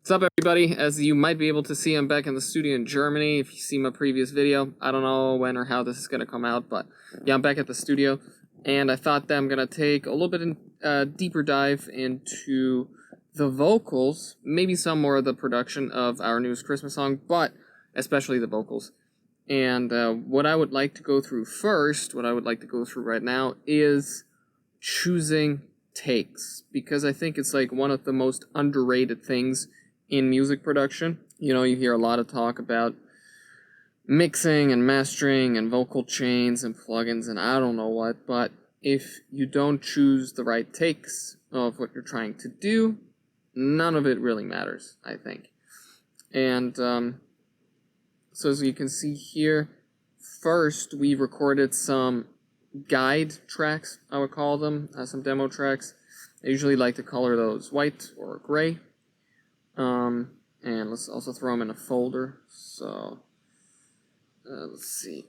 What's up, everybody? As you might be able to see, I'm back in the studio in Germany. If you see my previous video, I don't know when or how this is going to come out, but yeah, I'm back at the studio, and I thought that I'm going to take a little bit deeper dive into the vocals, maybe some more of the production of our newest Christmas song, but especially the vocals. And what I would like to go through first, what I would like to go through right now, is choosing takes, because I think it's like one of the most underrated things in music production. You know, you hear a lot of talk about mixing and mastering and vocal chains and plugins and I don't know what, but if you don't choose the right takes of what you're trying to do, none of it really matters, I think. And so as you can see here, first we recorded some guide tracks, I would call them, some demo tracks. I usually like to color those white or gray. And let's also throw them in a folder. So let's see,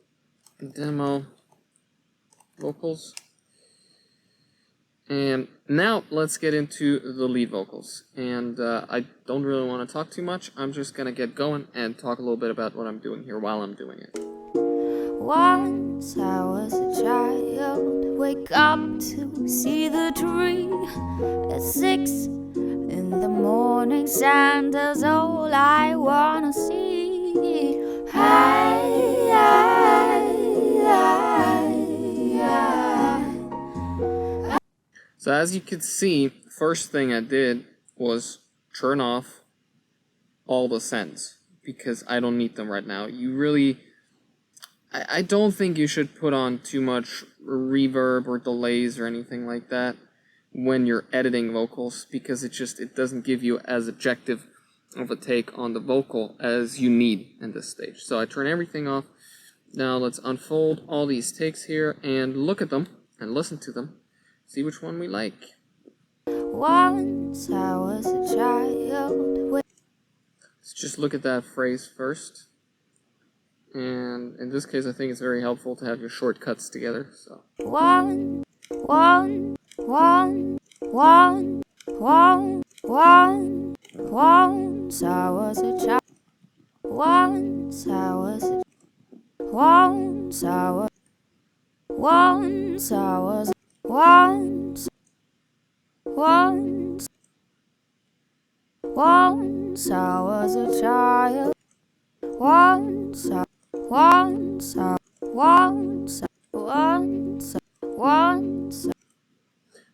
demo vocals. And now let's get into the lead vocals. And I don't really want to talk too much. I'm just gonna get going and talk a little bit about what I'm doing here while I'm doing it. Once I was a child, wake up to see the tree. At 6 in the morning, Santa's all I wanna see. So as you can see, first thing I did was turn off all the sends, because I don't need them right now. You really, I don't think you should put on too much reverb or delays or anything like that when you're editing vocals, because it doesn't give you as objective of a take on the vocal as you need in this stage. So I turn everything off. Now let's unfold all these takes here and look at them and listen to them. See which one we like. Once I was a child. Let's just look at that phrase first. And in this case, I think it's very helpful to have your shortcuts together. So Once I was a child. Once I was a once I was once I was once I was a child. Once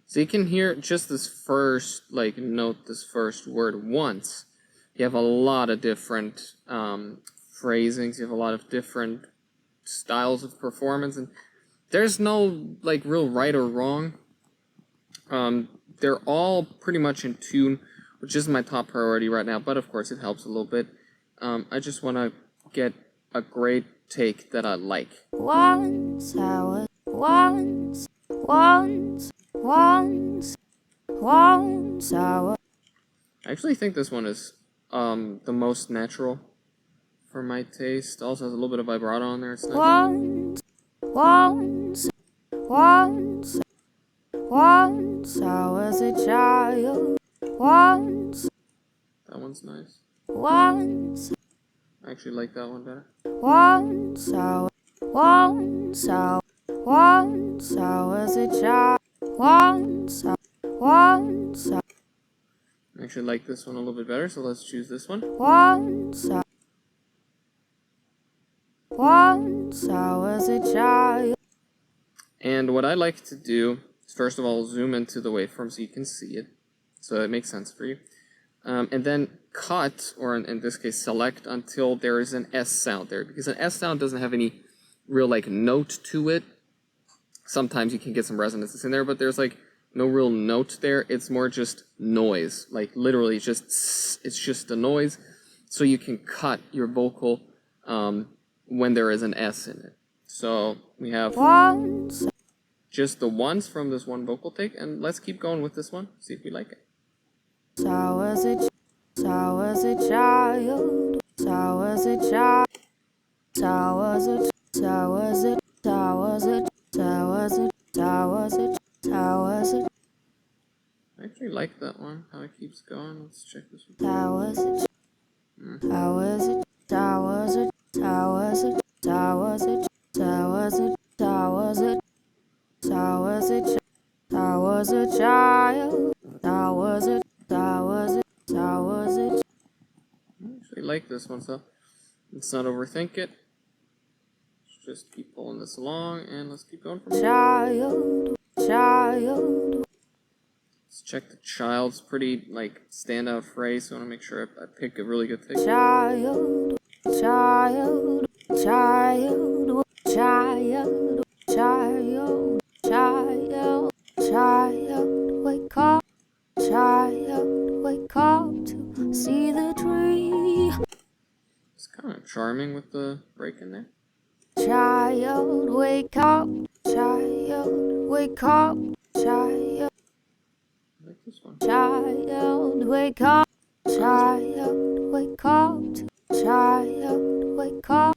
So you can hear just this first note, this first word once. You have a lot of different phrasings. You have a lot of different styles of performance, and there's no real right or wrong. They're all pretty much in tune, which is my top priority right now. But of course, it helps a little bit. I just want to get a great take that I like. Once I was I actually think this one is the most natural for my taste. Also has a little bit of vibrato on there. It's nice. Once I was a child. That one's nice. Once I actually like that one better. Once I was a child. I actually like this one a little bit better, so let's choose this one. Once I was a child. And what I like to do is first of all zoom into the waveform so you can see it, so it makes sense for you. And then cut, or in this case select, until there is an S sound there, because an S sound doesn't have any real note to it. Sometimes you can get some resonances in there, but there's no real note there. It's more just noise, literally it's just a noise, so you can cut your vocal when there is an S in it. So we have just the ones from this one vocal take, and let's keep going with this one, see if we like it. I was a child. I actually like that one, how it keeps going. Let's check this one. I was a I like this one, so let's not overthink it. Let's just keep pulling this along, and let's keep going from here. Let's check the child's pretty like standout phrase. So I want to make sure I pick a really good thing. Child, child, child, child, child, child, child, wake up, child, wake up to see the tree. It's kind of charming with the break in there. Child, wake up, child, wake up, child, I like this one. child, wake up, child, wake up to child, wake up.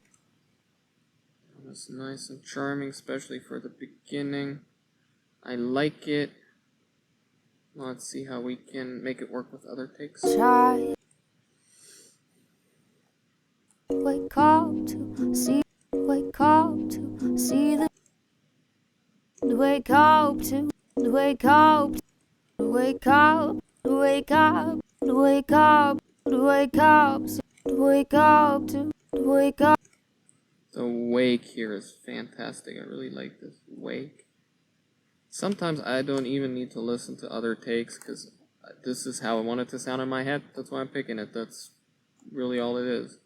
That's nice and charming, especially for the beginning. I like it. Let's see how we can make it work with other takes. Child, wake up to see, wake up to see the, wake up to, wake up, wake up, wake up, wake up, wake up, wake up to, wake up. The wake here is fantastic. I really like this wake. Sometimes I don't even need to listen to other takes because this is how I want it to sound in my head. That's why I'm picking it. That's really all it is.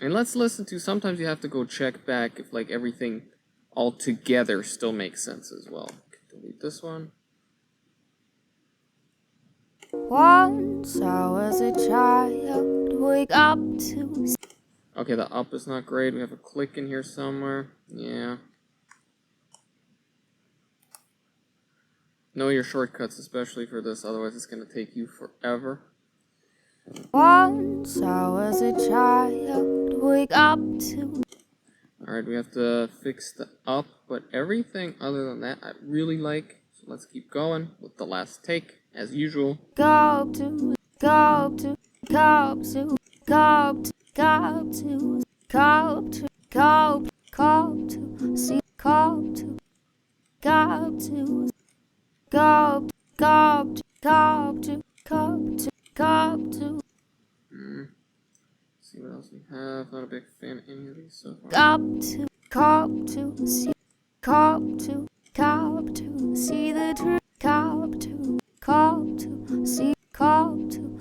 And let's listen to, sometimes you have to go check back if like everything all together still makes sense as well. Delete this one. Once I was a child, wake up to. Okay, the up is not great. We have a click in here somewhere. Yeah. Know your shortcuts, especially for this, otherwise it's going to take you forever. Once I was a child, wake up to. Alright, we have to fix the up, but everything other than that I really like. So let's keep going with the last take, as usual. Go to, go to, go to, go to, go to, go to, go, go to, see, go to, go to, go, go to, go to, go to, go to. See what else we have. Not a big fan of any of these so far. Go to, see, go to see the tree. Go to, see, go to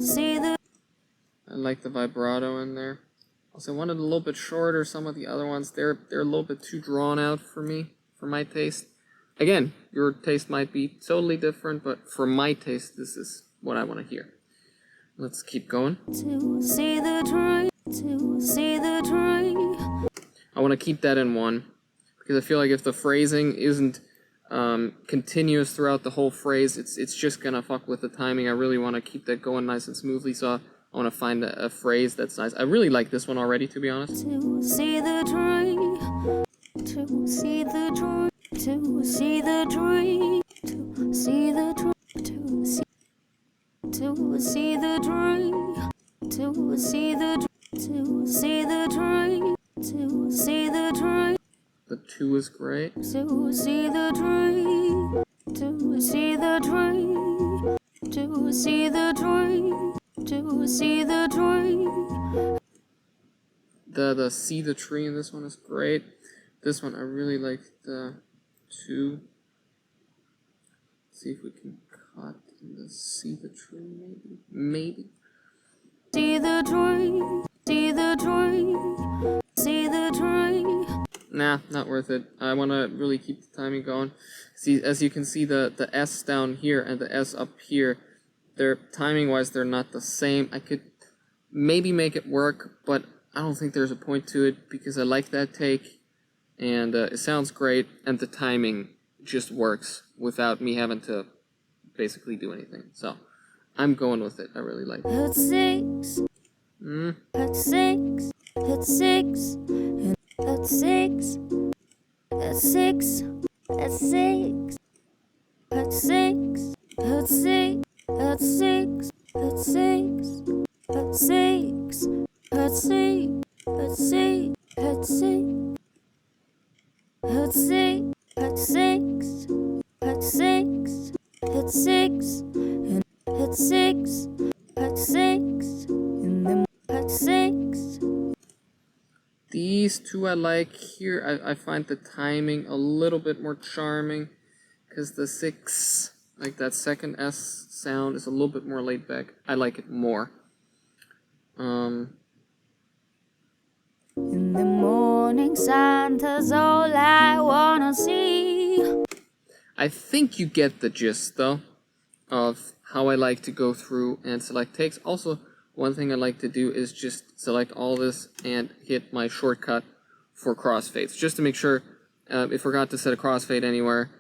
see the. I like the vibrato in there. Also, I wanted a little bit shorter. Some of the other ones, they're a little bit too drawn out for me, for my taste. Again, your taste might be totally different, but for my taste, this is what I want to hear. Let's keep going. To see the tree, to see the tree. I want to keep that in one, because I feel like if the phrasing isn't continuous throughout the whole phrase, it's just gonna fuck with the timing. I really want to keep that going nice and smoothly, so I want to find a phrase that's nice. I really like this one already, to be honest. To see the tree, to see the tree, to see the tree, to see the tree, to see, to see the tree, to see the, to see the tree, to see the tree. The 2 is great. To see the tree, to see the tree, to see the tree, to see the tree. The see the tree in this one is great. This one I really like the 2. See if we can cut in the see the tree maybe. See the tree, see the tree, see the tree. Nah, not worth it. I want to really keep the timing going. See, as you can see, the S down here and the S up here, they're timing-wise, they're not the same. I could maybe make it work, but I don't think there's a point to it because I like that take, and it sounds great, and the timing just works without me having to basically do anything. So, I'm going with it. I really like it. At 6, at 6, at 6, at 6, at 6, at 6, at 6, at 6, at at 6, at 6, at 6, at 6, at 6, at 6, at 6, at 6, at 6, at 6, and at 6, at 6, in the at 6. These two I like here. I find the timing a little bit more charming because the 6, like that second S sound, is a little bit more laid back. I like it more. In the morning, Santa's all I wanna see. I think you get the gist, though, of how I like to go through and select takes. Also, one thing I like to do is just select all this and hit my shortcut for crossfades, just to make sure I forgot to set a crossfade anywhere,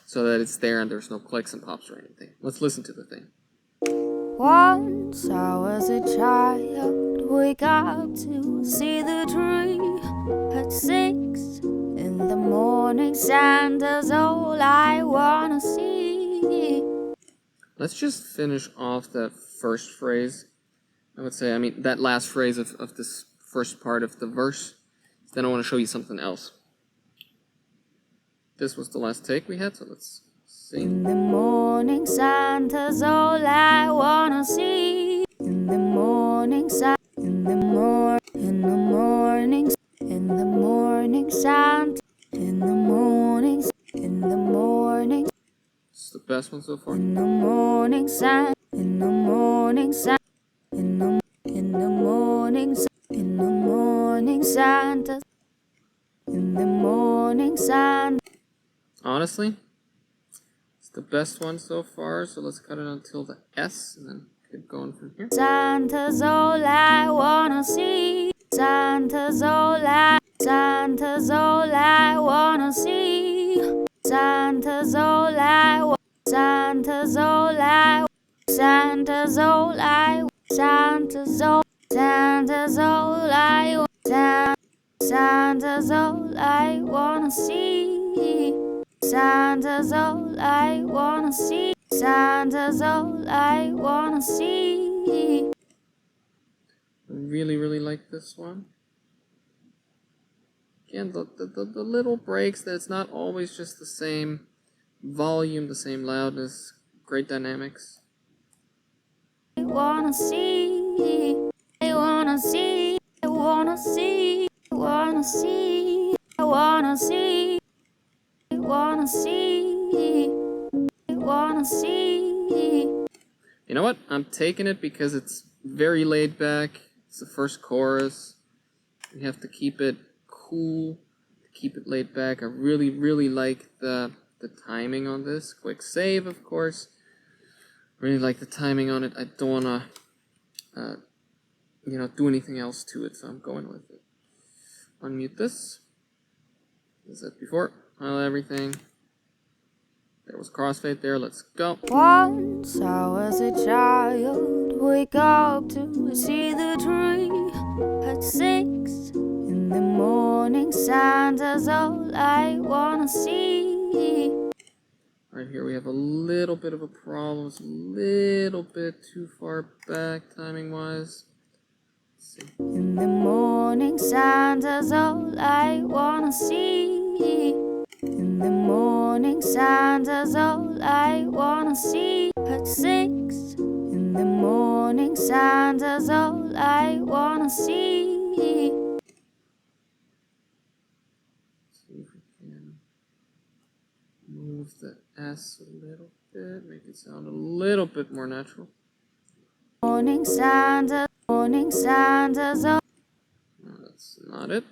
so that it's there and there's no clicks and pops or anything. Let's listen to the thing. Once I was a child, wake up to see the tree. At 6 in the morning, Santa's all I wanna see. Let's just finish off that first phrase. I would say, that last phrase of this first part of the verse. Then I want to show you something else. This was the last take we had, so let's see. In the morning, Santa's all I wanna see. In the morning, in the morning, in the morning, in the morning, Santa. In the morning, in the morning. It's the best one so far. In the morning, Santa. In the morning, Santa. In the morning, in the morning, Santa. In the morning, Santa. Honestly, it's the best one so far, so let's cut it until the S and then keep going from here. Santa's all I wanna see. Santa's all I wanna see. Santa's all I Santa's all I Santa's all I Santa's all I Santa's all I wanna see. Santa's all I wanna see. Santa's all I wanna see. I really, really like this one. Again, the little breaks, that it's not always just the same volume, the same loudness, great dynamics. I wanna see, I wanna see, I wanna see, I wanna see, I wanna see, I wanna see, I wanna see. You know what? I'm taking it because it's very laid back. It's the first chorus. We have to keep it cool, keep it laid back. I really, really like the timing on this. Quick save, of course. Really like the timing on it. I don't wanna, do anything else to it, so I'm going with it. Unmute this. As I said before, highlight everything. There was crossfade there. Let's go. Once I was a child, wake up to see the tree. At 6 in the morning, Santa's all I wanna see. Right here we have a little bit of a problem. It's a little bit too far back timing-wise. Let's see. In the morning, Santa's all I wanna see. In the morning, Santa's all I wanna see. At 6 in the morning, Santa's all I wanna see. See if we can move the S a little bit, make it sound a little bit more natural. Morning, Santa's all. No, that's not it.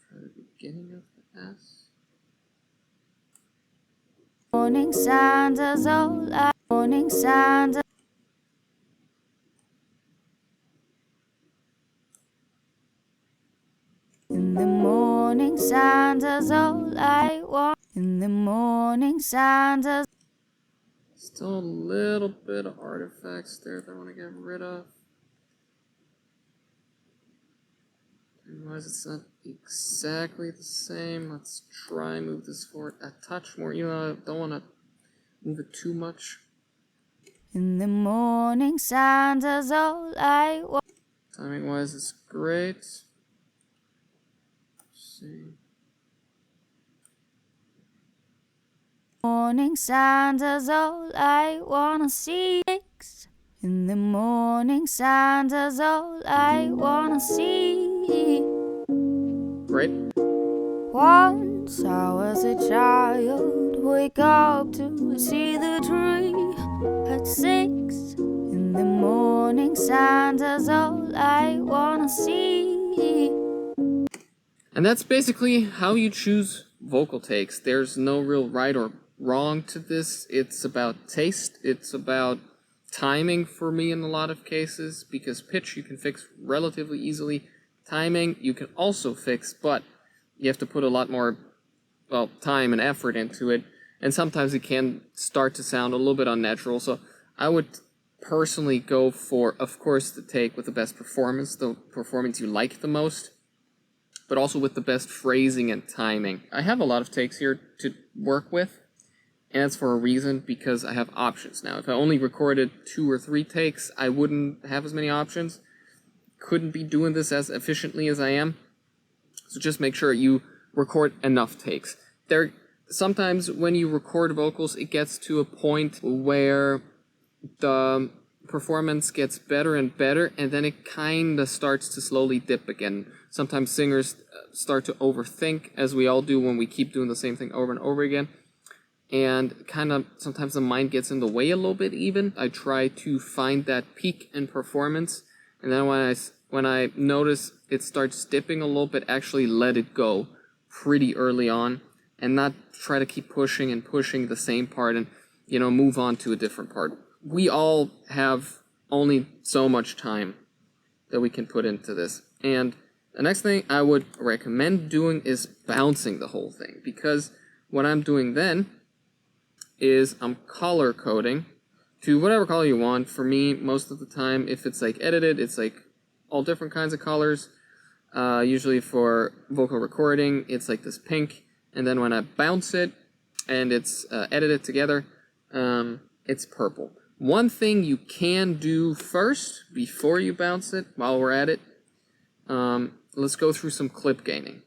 Try the beginning of the S. Morning, Santa's all I. Morning, Santa. In the morning, Santa's all I want. In the morning, Santa's. Still a little bit of artifacts there that I want to get rid of. Otherwise, it's not exactly the same. Let's try move this forward a touch more. I don't want to move it too much. In the morning, Santa's all I want. Timing wise, it's great. Let's see. Morning, Santa's all I wanna see. In the morning, Santa's all I wanna see. Great. Once I was a child, wake up to see the tree. At 6 in the morning, Santa's all I wanna see. And that's basically how you choose vocal takes. There's no real right or wrong to this. It's about taste. It's about timing for me in a lot of cases, because pitch you can fix relatively easily. Timing you can also fix, but you have to put a lot more, well, time and effort into it. And sometimes it can start to sound a little bit unnatural. So I would personally go for, of course, the take with the best performance, the performance you like the most, but also with the best phrasing and timing. I have a lot of takes here to work with, and that's for a reason, because I have options now. If I only recorded 2 or 3 takes, I wouldn't have as many options. Couldn't be doing this as efficiently as I am. So just make sure you record enough takes. Sometimes when you record vocals, it gets to a point where the performance gets better and better, and then it kind of starts to slowly dip again. Sometimes singers start to overthink, as we all do when we keep doing the same thing over and over again. And kind of sometimes the mind gets in the way a little bit even. I try to find that peak in performance, and then when I notice it starts dipping a little bit, actually let it go pretty early on, and not try to keep pushing and pushing the same part and, move on to a different part. We all have only so much time that we can put into this. And the next thing I would recommend doing is bouncing the whole thing, because what I'm doing then is I'm color coding to whatever color you want. For me, most of the time, if it's like edited, it's like all different kinds of colors. Usually for vocal recording, it's like this pink, and then when I bounce it and it's edited together, it's purple. One thing you can do first before you bounce it, while we're at it, let's go through some clip gaining.